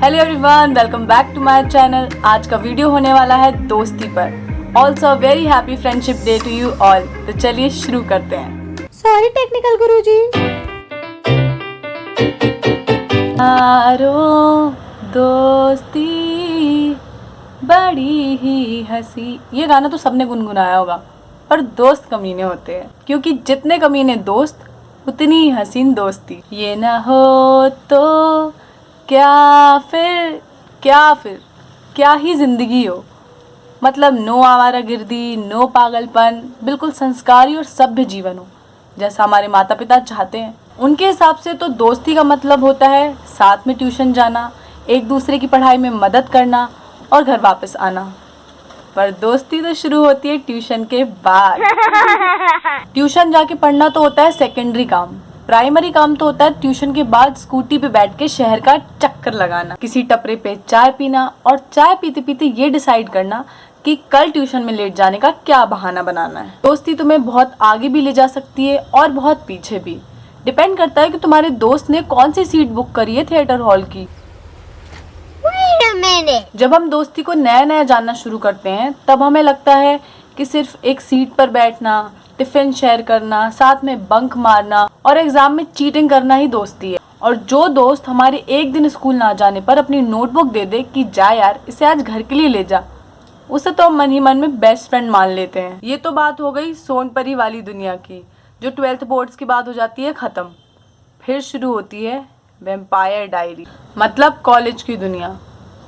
Hello everyone, welcome back to my channel. आज का video होने वाला है दोस्ती पर। Also very happy friendship day to you all. तो चलिए शुरू करते हैं। Sorry technical Guruji. यारो दोस्ती बड़ी ही हंसी, ये गाना तो सबने गुनगुनाया होगा, पर दोस्त कमीने होते हैं, क्योंकि जितने कमीने दोस्त उतनी ही हसीन दोस्ती। ये ना हो तो क्या फिर क्या ही जिंदगी हो। मतलब नो आवारागर्दी, नो पागलपन, बिल्कुल संस्कारी और सभ्य जीवन हो, जैसा हमारे माता पिता चाहते हैं। उनके हिसाब से तो दोस्ती का मतलब होता है साथ में ट्यूशन जाना, एक दूसरे की पढ़ाई में मदद करना और घर वापस आना। पर दोस्ती तो शुरू होती है ट्यूशन के बाद। ट्यूशन जाके पढ़ना तो होता है सेकेंडरी काम। प्राइमरी काम तो होता है ट्यूशन के बाद स्कूटी पे बैठ के शहर का चक्कर लगाना, किसी टपरे पे चाय पीना और चाय पीते पीते ये डिसाइड करना कि कल ट्यूशन में लेट जाने का क्या बहाना बनाना है। दोस्ती तुम्हें बहुत आगे भी ले जा सकती है और बहुत पीछे भी। डिपेंड करता है कि तुम्हारे दोस्त ने कौन सी सीट बुक करी है थिएटर हॉल की। जब हम दोस्ती को नया नया जानना शुरू करते हैं तब हमें लगता है कि सिर्फ एक सीट पर बैठना, टिफिन शेयर करना, साथ में बंक मारना और एग्जाम में चीटिंग करना ही दोस्ती है। और जो दोस्त हमारे एक दिन स्कूल ना जाने पर अपनी नोटबुक दे दे कि जा यार इसे आज घर के लिए ले जा, उसे तो हम मन ही मन में बेस्ट फ्रेंड मान लेते हैं। ये तो बात हो गई सोनपरी वाली दुनिया की, जो 12th बोर्ड्स के बाद हो जाती है खत्म। फिर शुरू होती है वैम्पायर डायरी, मतलब कॉलेज की दुनिया।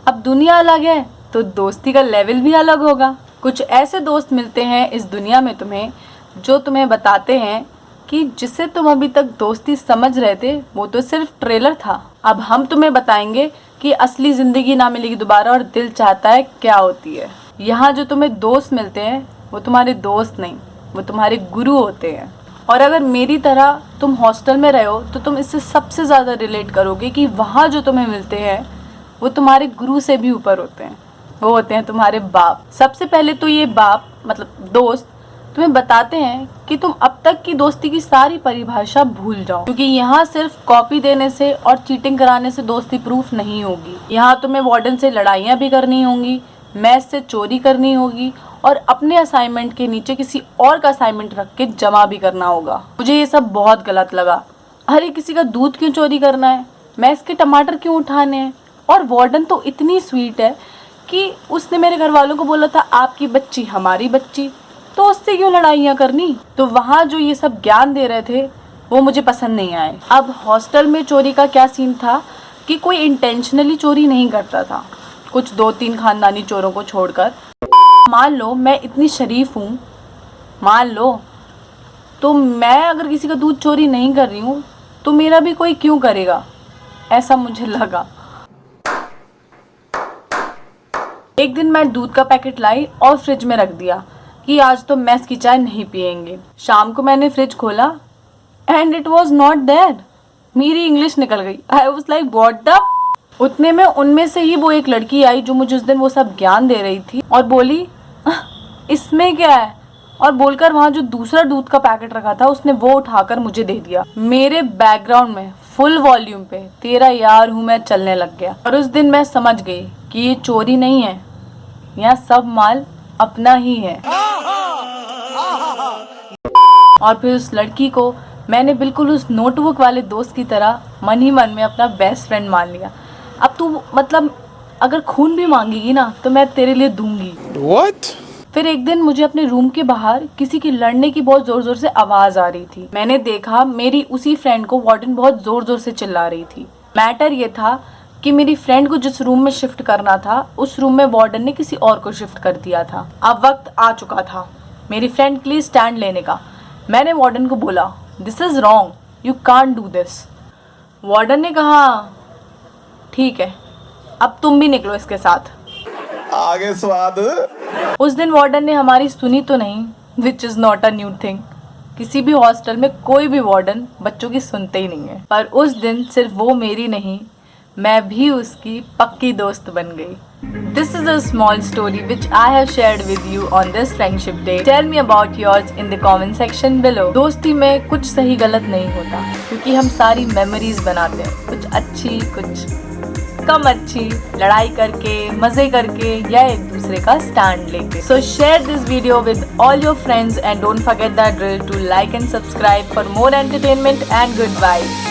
अब दुनिया अलग है तो दोस्ती का लेवल भी अलग होगा। कुछ ऐसे दोस्त मिलते हैं इस दुनिया में तुम्हें, जो तुम्हें बताते हैं कि जिसे तुम अभी तक दोस्ती समझ रहे थे वो तो सिर्फ ट्रेलर था। अब हम तुम्हें बताएंगे कि असली ज़िंदगी ना मिलेगी दोबारा और दिल चाहता है क्या होती है। यहाँ जो तुम्हें दोस्त मिलते हैं वो तुम्हारे दोस्त नहीं, वो तुम्हारे गुरु होते हैं। और अगर मेरी तरह तुम हॉस्टल में रहे हो तो तुम इससे सबसे ज़्यादा रिलेट करोगे कि वहाँ जो तुम्हें मिलते हैं वो तुम्हारे गुरु से भी ऊपर होते हैं। वो होते हैं तुम्हारे बाप। सबसे पहले तो ये बाप मतलब दोस्त तुम्हें बताते हैं कि तुम अब तक की दोस्ती की सारी परिभाषा भूल जाओ, क्योंकि यहाँ सिर्फ कॉपी देने से और चीटिंग कराने से दोस्ती प्रूफ नहीं होगी। यहाँ तुम्हें वार्डन से लड़ाइयाँ भी करनी होंगी, मैथ से चोरी करनी होगी और अपने असाइनमेंट के नीचे किसी और का असाइनमेंट रख के जमा भी करना होगा। मुझे ये सब बहुत गलत लगा। अरे किसी का दूध क्यों चोरी करना है, मैथ के टमाटर क्यों उठाने हैं। और वार्डन तो इतनी स्वीट है कि उसने मेरे घर वालों को बोला था आपकी बच्ची हमारी बच्ची, तो उससे क्यों लड़ाइयाँ करनी। तो वहाँ जो ये सब ज्ञान दे रहे थे वो मुझे पसंद नहीं आए। अब हॉस्टल में चोरी का क्या सीन था कि कोई इंटेंशनली चोरी नहीं करता था, कुछ 2-3 खानदानी चोरों को छोड़कर। मान लो मैं इतनी शरीफ हूँ, मान लो, तो मैं अगर किसी का दूध चोरी नहीं कर रही हूँ तो मेरा भी कोई क्यों करेगा, ऐसा मुझे लगा। एक दिन मैं दूध का पैकेट लाई और फ्रिज में रख दिया कि आज तो मैस की चाय नहीं पियेंगे। शाम को मैंने फ्रिज खोला and it was not there. मेरी इंग्लिश निकल गई। I was like what the. उतने में उनमें से ही वो एक लड़की आई जो मुझे उस दिन वो सब ज्ञान दे रही थी और बोली इसमें क्या है, और बोलकर वहाँ जो दूसरा दूध का पैकेट रखा था उसने वो उठाकर मुझे दे दिया। मेरे बैकग्राउंड में फुल वॉल्यूम पे तेरा यार हूँ मैं चलने लग गया। और उस दिन मैं समझ गई कि ये चोरी नहीं है, यहाँ सब माल अपना ही है। और फिर उस लड़की को मैंने बिल्कुल उस नोटबुक वाले दोस्त की तरह मन ही मन में अपना बेस्ट फ्रेंड मान लिया। अब तू मतलब अगर खून भी मांगेगी ना तो मैं तेरे लिए दूंगी। What? फिर एक दिन मुझे अपने रूम के बाहर किसी की लड़ने की बहुत जोर जोर से आवाज आ रही थी। मैंने देखा मेरी उसी फ्रेंड को वार्डन बहुत जोर जोर से चिल्ला रही थी। मैटर ये था कि मेरी फ्रेंड को जिस रूम में शिफ्ट करना था उस रूम में वार्डन ने किसी और को शिफ्ट कर दिया था। अब वक्त आ चुका था मेरी फ्रेंड के लिए स्टैंड लेने का। मैंने वार्डन को बोला this is wrong, you can't do this. Warden ने कहा ठीक है अब तुम भी निकलो इसके साथ। आगे स्वाद। उस दिन वार्डन ने हमारी सुनी तो नहीं, which is not a new thing. किसी भी हॉस्टल में कोई भी वार्डन बच्चों की सुनते ही नहीं है। पर उस दिन सिर्फ वो मेरी नहीं, मैं भी उसकी पक्की दोस्त बन गई। This is a small story which I have shared with you on this friendship day. Tell me about yours in the comment section below. दोस्ती में कुछ सही गलत नहीं होता, क्योंकि हम सारी मेमोरीज बनाते हैं, कुछ अच्छी कुछ कम अच्छी, लड़ाई करके, मजे करके या एक दूसरे का स्टैंड लेके। So share this video with all your friends and don't forget the drill to like and subscribe for more entertainment and good vibes.